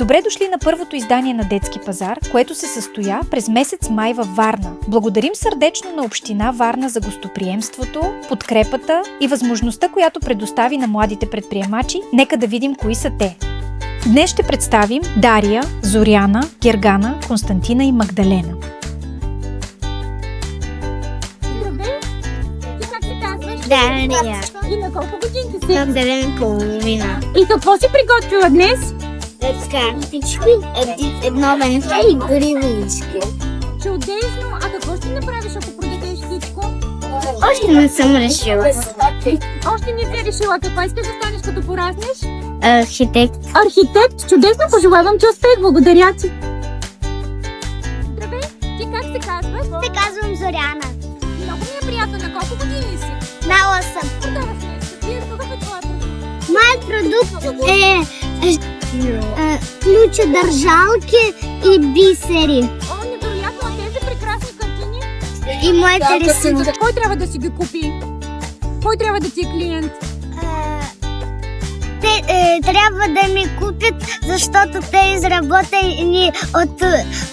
Добре дошли на първото издание на Детски пазар, което се състоя през месец май във Варна. Благодарим сърдечно на Община Варна за гостоприемството, подкрепата и възможността, която предостави на младите предприемачи. Нека да видим кои са те. Днес ще представим Дария, Зоряна, Гергана, Константина и Магдалена. Здравей! Ти как се казваш? Дария. И на колко годинки си? На 9 и половина. И какво си приготвила днес? Картички, едно венце и гривички. Чудесно! А какво ще направиш, ако продадеш всичко? Още не съм решила. Още не си решила какво искаш да станеш, като пораснеш? Архитект. Архитект! Чудесно! Пожелавам ти успех! Благодаря ти! Здравей! Ти как се казваш? Се казвам Зоряна. Много ми е приятно. На колко години си? На 8. Продаваш нещо. Ти какъв е твоя продукт? Моят продукт е ключодържалки и бисери. О, невероятно! А тези прекрасни картини? И моите рисунки. Кой трябва да си ги купи? Кой трябва да ти е клиент? Те трябва да ми купят, защото те изработени от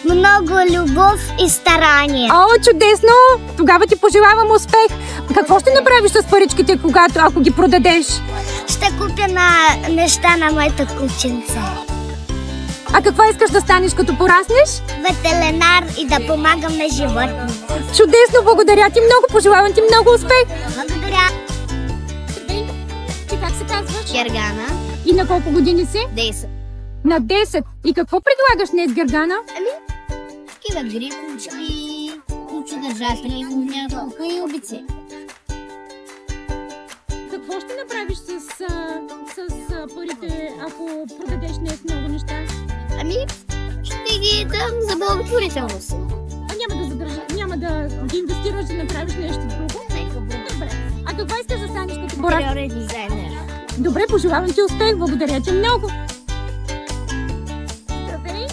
много любов и старание. О, чудесно! Тогава ти пожелавам успех! Какво ще направиш с паричките, ако ги продадеш? Ще купя на неща на моето кученце. А какво искаш да станеш, като пораснеш? Ветеринар и да помагам на животни. Чудесно! Благодаря ти много! Пожелавам ти много успех! Благодаря. Ти как се казваш? Гергана. И на колко години си? 10. На 10. И какво предлагаш днес, Гергана? Такива грифички, ключодържатели, няколко и обици. Какво ще направиш с парите, ако продадеш днес много неща? Ще ги дам за благотворителност. А няма да ги инвестираш да направиш нещо друго? Добре. А какво искаш да станеш, като пораснеш? Интериорен дизайнер. Добре, пожелавам ти успех. Благодаря ти много. Здравей.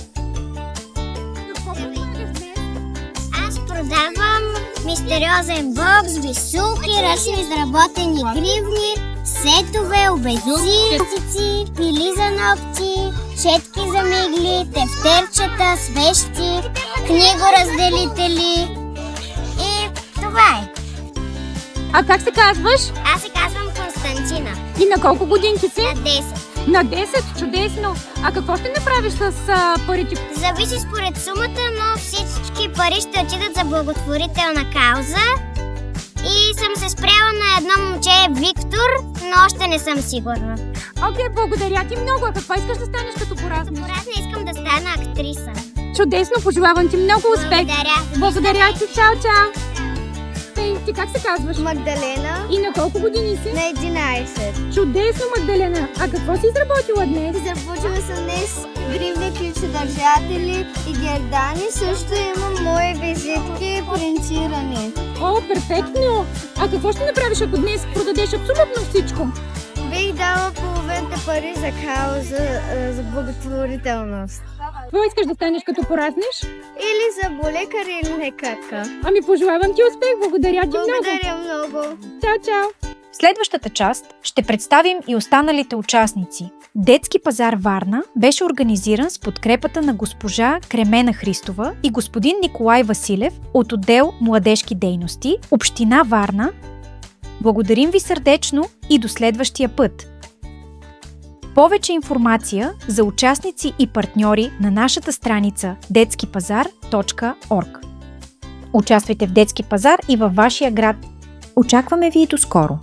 Какво предлагаш днес? Аз продавам мистериозен бокс, висулки, ръчно изработени гривни, сетове, обезци, пили за ногти, четки за мигли, тефтерчета, свещи, книгоразделители и това е. А как се казваш? Аз се казвам Константина. И на колко годинки си? На 10. На 10. Чудесно. А какво ще направиш с парите? Зависи според сумата, но всички пари ще отидат за благотворителна кауза. И съм се спряла на едно момче Виктор, но още не съм сигурна. Окей, благодаря ти много. А какво искаш да станеш, като пораснеш? Порасна искам да стана актриса. Чудесно, пожелавам ти много успех. Благодаря ти. Чао, чао. Ти как се казваш? Магдалена. И на колко години си? На 11. Чудесно, Магдалена. А какво си изработила днес? Започвала съм днес гривни ключодържатели и гердани. Също имам мои визитки принтирани. О, перфектно! А какво ще направиш, ако днес продадеш абсолютно всичко? Бих дала половината пари за кауза, за благотворителност. Какво искаш да станеш, като пораснеш? Или за болекар или лекарка. Ами пожелавам ти успех, благодаря ти много. Благодаря много. Чао, чао. В следващата част ще представим и останалите участници. Детски пазар Варна беше организиран с подкрепата на госпожа Кремена Христова и господин Николай Василев от отдел Младежки дейности, Община Варна. Благодарим ви сърдечно и до следващия път! Повече информация за участници и партньори на нашата страница детскипазар.org. Участвайте в Детски пазар и във вашия град. Очакваме ви и до скоро!